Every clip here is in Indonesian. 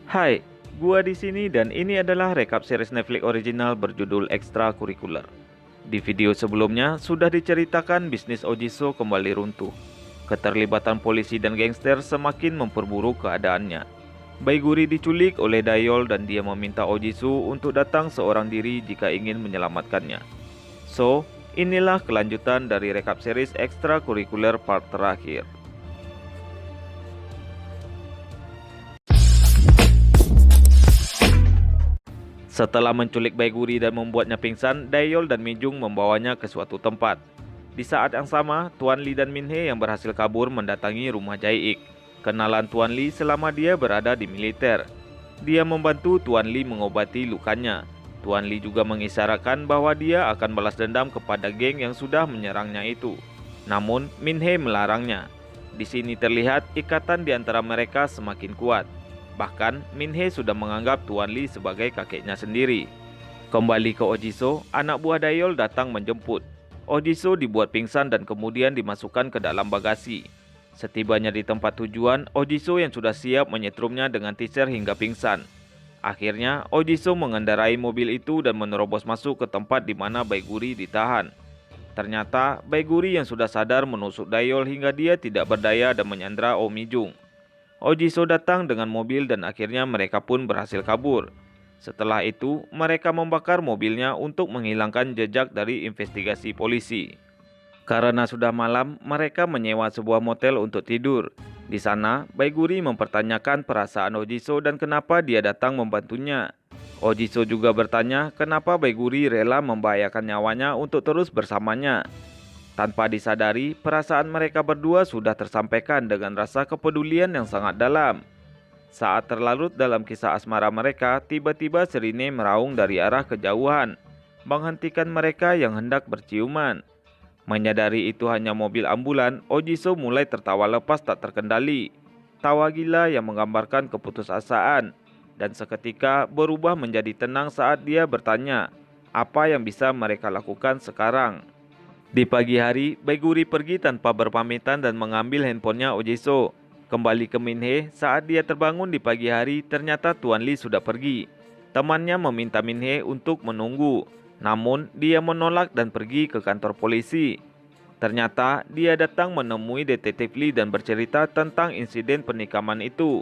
Hai, gua di sini dan ini adalah rekap series Netflix original berjudul Extracurricular. Di video sebelumnya sudah diceritakan bisnis Ojiso kembali runtuh. Keterlibatan polisi dan gangster semakin memperburuk keadaannya. Baiguri diculik oleh Dayol dan dia meminta Ojiso untuk datang seorang diri jika ingin menyelamatkannya. So, inilah kelanjutan dari rekap series Extracurricular part terakhir. Setelah menculik Baiguri dan membuatnya pingsan, Dayol dan Mijung membawanya ke suatu tempat. Di saat yang sama, Tuan Li dan Minhe yang berhasil kabur mendatangi rumah Jae-ik. Kenalan Tuan Li selama dia berada di militer. Dia membantu Tuan Li mengobati lukanya. Tuan Li juga mengisyaratkan bahwa dia akan balas dendam kepada geng yang sudah menyerangnya itu. Namun, Minhe melarangnya. Di sini terlihat ikatan di antara mereka semakin kuat. Bahkan, Minhe sudah menganggap Tuan Li sebagai kakeknya sendiri. Kembali ke Ojiso, anak buah Dayol datang menjemput. Ojiso dibuat pingsan dan kemudian dimasukkan ke dalam bagasi. Setibanya di tempat tujuan, Ojiso yang sudah siap menyetrumnya dengan teaser hingga pingsan. Akhirnya, Ojiso mengendarai mobil itu dan menerobos masuk ke tempat di mana Baiguri ditahan. Ternyata, Baiguri yang sudah sadar menusuk Dayol hingga dia tidak berdaya dan menyandra Om Mijung. Ojiso datang dengan mobil dan akhirnya mereka pun berhasil kabur. Setelah itu, mereka membakar mobilnya untuk menghilangkan jejak dari investigasi polisi. Karena sudah malam, mereka menyewa sebuah motel untuk tidur. Di sana, Baiguri mempertanyakan perasaan Ojiso dan kenapa dia datang membantunya. Ojiso juga bertanya kenapa Baiguri rela membahayakan nyawanya untuk terus bersamanya. Tanpa disadari, perasaan mereka berdua sudah tersampaikan dengan rasa kepedulian yang sangat dalam. Saat terlarut dalam kisah asmara mereka, tiba-tiba Serine meraung dari arah kejauhan, menghentikan mereka yang hendak berciuman. Menyadari itu hanya mobil ambulan, Ojiso mulai tertawa lepas tak terkendali. Tawa gila yang menggambarkan keputusasaan, dan seketika berubah menjadi tenang saat dia bertanya, apa yang bisa mereka lakukan sekarang? Di pagi hari, Baiguri pergi tanpa berpamitan dan mengambil handphonenya Ojiso. Kembali ke Minhe, saat dia terbangun di pagi hari, ternyata Tuan Li sudah pergi. Temannya meminta Minhe untuk menunggu, namun dia menolak dan pergi ke kantor polisi. Ternyata dia datang menemui detektif Li dan bercerita tentang insiden penikaman itu,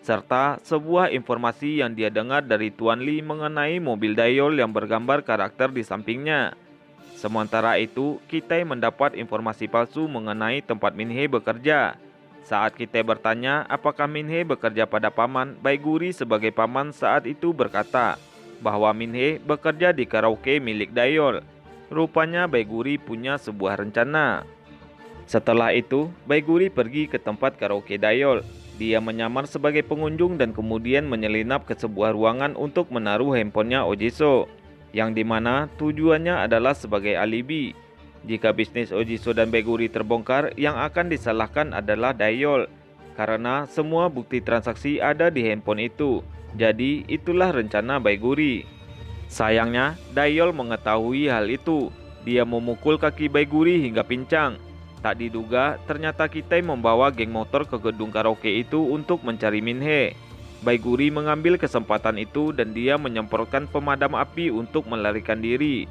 serta sebuah informasi yang dia dengar dari Tuan Li mengenai mobil Dayol yang bergambar karakter di sampingnya. Sementara itu, Kitai mendapat informasi palsu mengenai tempat Minhe bekerja. Saat Kitai bertanya apakah Minhe bekerja pada paman, Baiguri sebagai paman saat itu berkata bahwa Minhe bekerja di karaoke milik Dayol. Rupanya Baiguri punya sebuah rencana. Setelah itu, Baiguri pergi ke tempat karaoke Dayol. Dia menyamar sebagai pengunjung dan kemudian menyelinap ke sebuah ruangan untuk menaruh handphonenya Ojiso, yang dimana tujuannya adalah sebagai alibi. Jika bisnis Ojiso dan Baiguri terbongkar, yang akan disalahkan adalah Dayol, karena semua bukti transaksi ada di handphone itu. Jadi itulah rencana Baiguri. Sayangnya, Dayol mengetahui hal itu. Dia memukul kaki Baiguri hingga pincang. Tak diduga, ternyata Kitai membawa geng motor ke gedung karaoke itu untuk mencari Minhe. Baiguri mengambil kesempatan itu dan dia menyemprotkan pemadam api untuk melarikan diri.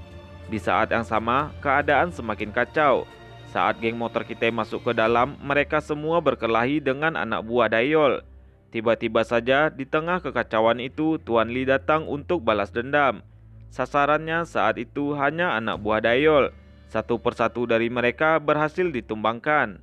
Di saat yang sama, keadaan semakin kacau. Saat geng motor Kitai masuk ke dalam, mereka semua berkelahi dengan anak buah Dayol. Tiba-tiba saja di tengah kekacauan itu, Tuan Li datang untuk balas dendam. Sasarannya saat itu hanya anak buah Dayol. Satu persatu dari mereka berhasil ditumbangkan.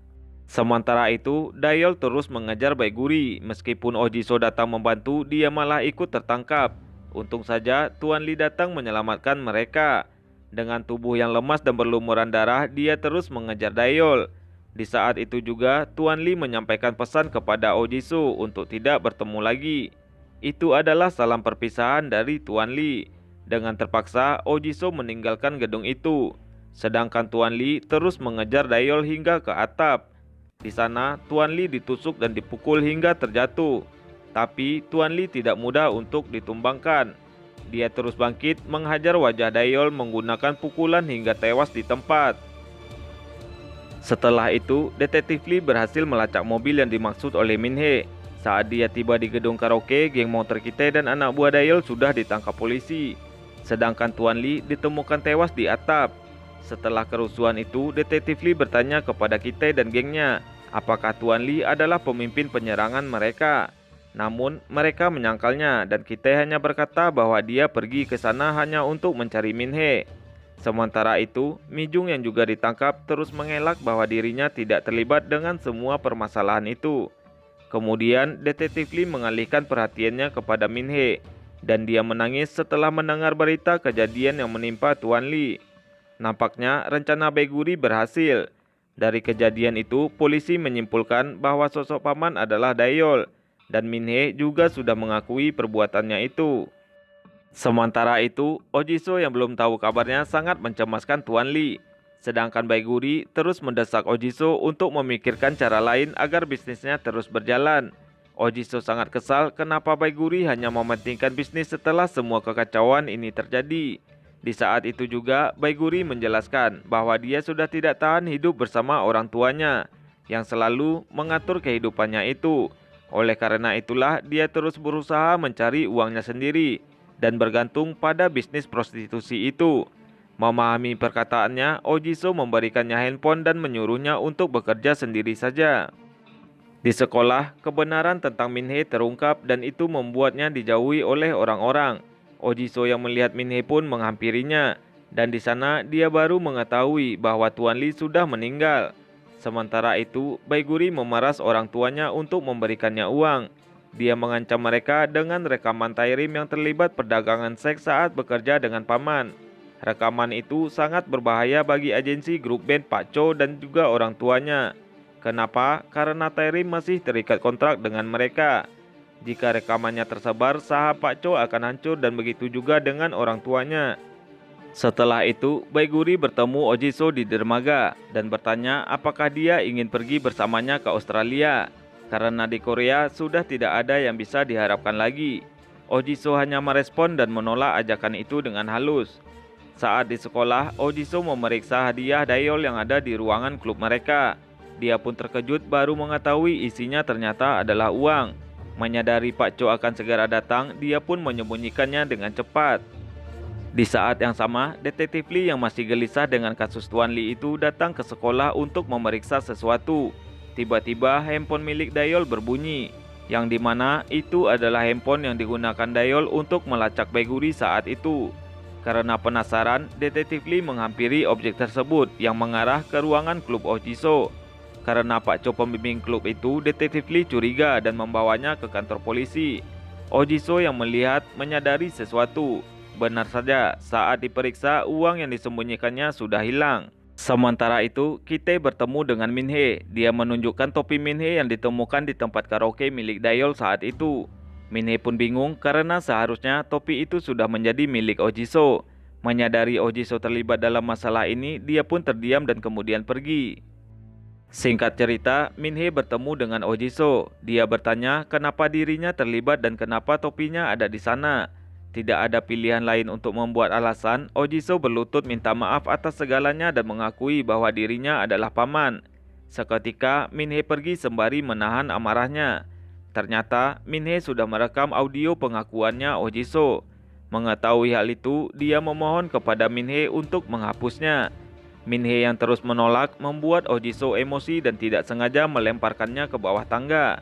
Sementara itu, Dayol terus mengejar Baiguri. Meskipun Ojiso datang membantu, dia malah ikut tertangkap. Untung saja Tuan Li datang menyelamatkan mereka. Dengan tubuh yang lemas dan berlumuran darah, dia terus mengejar Dayol. Di saat itu juga, Tuan Li menyampaikan pesan kepada Ojiso untuk tidak bertemu lagi. Itu adalah salam perpisahan dari Tuan Li. Dengan terpaksa, Ojiso meninggalkan gedung itu. Sedangkan Tuan Li terus mengejar Dayol hingga ke atap. Di sana, Tuan Li ditusuk dan dipukul hingga terjatuh. Tapi Tuan Li tidak mudah untuk ditumbangkan. Dia terus bangkit menghajar wajah Dayol menggunakan pukulan hingga tewas di tempat. Setelah itu, detektif Li berhasil melacak mobil yang dimaksud oleh Minhe. Saat dia tiba di gedung karaoke, geng motor Kitai dan anak buah Dayol sudah ditangkap polisi. Sedangkan Tuan Lee ditemukan tewas di atap. Setelah kerusuhan itu, Detektif Lee bertanya kepada Kitai dan gengnya, apakah Tuan Lee adalah pemimpin penyerangan mereka. Namun, mereka menyangkalnya dan Kitai hanya berkata bahwa dia pergi ke sana hanya untuk mencari Min Hee. Sementara itu, Mi Jung yang juga ditangkap terus mengelak bahwa dirinya tidak terlibat dengan semua permasalahan itu. Kemudian, Detektif Lee mengalihkan perhatiannya kepada Min Hee, dan dia menangis setelah mendengar berita kejadian yang menimpa Tuan Lee. Nampaknya rencana Baiguri berhasil. Dari kejadian itu, polisi menyimpulkan bahwa sosok paman adalah Dayol, dan Min Hee juga sudah mengakui perbuatannya itu. Sementara itu, Ojiso yang belum tahu kabarnya sangat mencemaskan Tuan Lee. Sedangkan Baiguri terus mendesak Ojiso untuk memikirkan cara lain agar bisnisnya terus berjalan. Ojiso sangat kesal kenapa Baiguri hanya mementingkan bisnis setelah semua kekacauan ini terjadi. Di saat itu juga, Baiguri menjelaskan bahwa dia sudah tidak tahan hidup bersama orang tuanya yang selalu mengatur kehidupannya itu. Oleh karena itulah, dia terus berusaha mencari uangnya sendiri dan bergantung pada bisnis prostitusi itu. Memahami perkataannya, Ojiso memberikannya handphone dan menyuruhnya untuk bekerja sendiri saja. Di sekolah, kebenaran tentang Min Hee terungkap dan itu membuatnya dijauhi oleh orang-orang. Ojiso yang melihat Min Hee pun menghampirinya, dan di sana dia baru mengetahui bahwa Tuan Lee sudah meninggal. Sementara itu, Baiguri memeras orang tuanya untuk memberikannya uang. Dia mengancam mereka dengan rekaman Tairim yang terlibat perdagangan seks saat bekerja dengan paman. Rekaman itu sangat berbahaya bagi agensi grup band Pak Cho dan juga orang tuanya. Kenapa? Karena Tairim masih terikat kontrak dengan mereka. Jika rekamannya tersebar, saham Pak Cho akan hancur dan begitu juga dengan orang tuanya. Setelah itu, Baiguri bertemu Ojiso di dermaga dan bertanya apakah dia ingin pergi bersamanya ke Australia. Karena di Korea sudah tidak ada yang bisa diharapkan lagi. Ojiso hanya merespon dan menolak ajakan itu dengan halus. Saat di sekolah, Ojiso memeriksa hadiah Dayol yang ada di ruangan klub mereka. Dia pun terkejut baru mengetahui isinya ternyata adalah uang. Menyadari Pak Cho akan segera datang, dia pun menyembunyikannya dengan cepat. Di saat yang sama, Detektif Lee yang masih gelisah dengan kasus Tuan Lee itu datang ke sekolah untuk memeriksa sesuatu. Tiba-tiba handphone milik Dayol berbunyi, yang dimana itu adalah handphone yang digunakan Dayol untuk melacak Baiguri saat itu. Karena penasaran, Detektif Lee menghampiri objek tersebut yang mengarah ke ruangan klub Ojiso. Karena Pak Cho pembimbing klub itu, Detektif Lee curiga dan membawanya ke kantor polisi. Ojiso yang melihat menyadari sesuatu. Benar saja, saat diperiksa, uang yang disembunyikannya sudah hilang. Sementara itu, Kitai bertemu dengan Min Hee. Dia menunjukkan topi Min Hee yang ditemukan di tempat karaoke milik Dayol saat itu. Min Hee pun bingung karena seharusnya topi itu sudah menjadi milik Ojiso. Menyadari Ojiso terlibat dalam masalah ini, dia pun terdiam dan kemudian pergi. Singkat cerita, Min Hee bertemu dengan Ojiso. Dia bertanya kenapa dirinya terlibat dan kenapa topinya ada di sana. Tidak ada pilihan lain untuk membuat alasan, Ojiso berlutut minta maaf atas segalanya dan mengakui bahwa dirinya adalah paman. Seketika, Min Hee pergi sembari menahan amarahnya. Ternyata, Min Hee sudah merekam audio pengakuannya Ojiso. Mengetahui hal itu, dia memohon kepada Min Hee untuk menghapusnya. Min Hee yang terus menolak membuat Ojiso emosi dan tidak sengaja melemparkannya ke bawah tangga.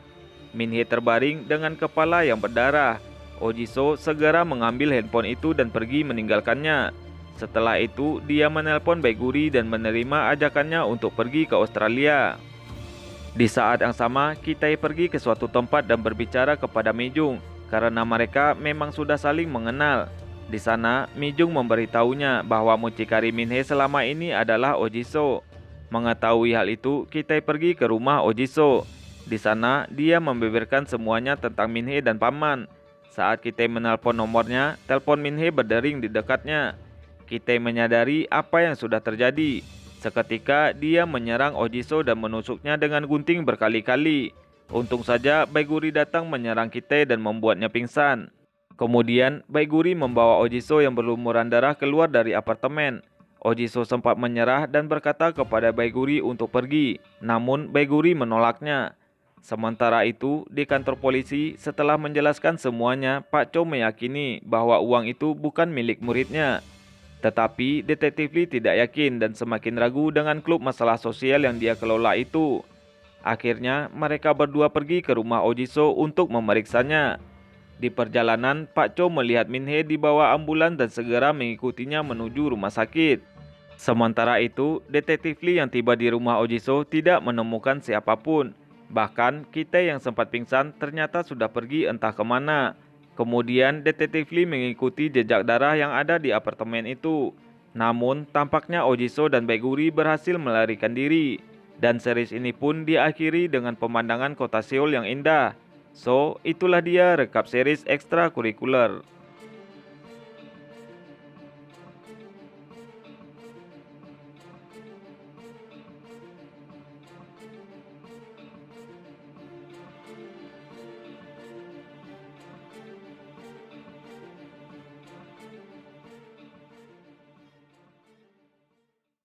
Min Hee terbaring dengan kepala yang berdarah. Ojiso segera mengambil handphone itu dan pergi meninggalkannya. Setelah itu, dia menelpon Baiguri dan menerima ajakannya untuk pergi ke Australia. Di saat yang sama, Kitai pergi ke suatu tempat dan berbicara kepada Mi Jung karena mereka memang sudah saling mengenal. Di sana, Mi Jung memberitahunya bahwa mucikari Min Hee selama ini adalah Ojiso. Mengetahui hal itu, Kitai pergi ke rumah Ojiso. Di sana, dia membeberkan semuanya tentang Min Hee dan paman. Saat Kitai menelpon nomornya, telepon Min Hee berdering di dekatnya. Kitai menyadari apa yang sudah terjadi. Seketika dia menyerang Ojiso dan menusuknya dengan gunting berkali-kali. Untung saja Baiguri datang menyerang Kitai dan membuatnya pingsan. Kemudian Baiguri membawa Ojiso yang berlumuran darah keluar dari apartemen. Ojiso sempat menyerah dan berkata kepada Baiguri untuk pergi. Namun Baiguri menolaknya. Sementara itu, di kantor polisi, setelah menjelaskan semuanya, Pak Chow meyakini bahwa uang itu bukan milik muridnya. Tetapi, Detektif Lee tidak yakin dan semakin ragu dengan klub masalah sosial yang dia kelola itu. Akhirnya, mereka berdua pergi ke rumah Ojiso untuk memeriksanya. Di perjalanan, Pak Chow melihat Min Hee dibawa ambulan dan segera mengikutinya menuju rumah sakit. Sementara itu, Detektif Lee yang tiba di rumah Ojiso tidak menemukan siapapun. Bahkan, kita yang sempat pingsan ternyata sudah pergi entah kemana. Kemudian, Detektif Lee mengikuti jejak darah yang ada di apartemen itu. Namun, tampaknya Ojiso dan Baekguri berhasil melarikan diri. Dan series ini pun diakhiri dengan pemandangan kota Seoul yang indah. So, itulah dia rekap series ekstrakurikuler.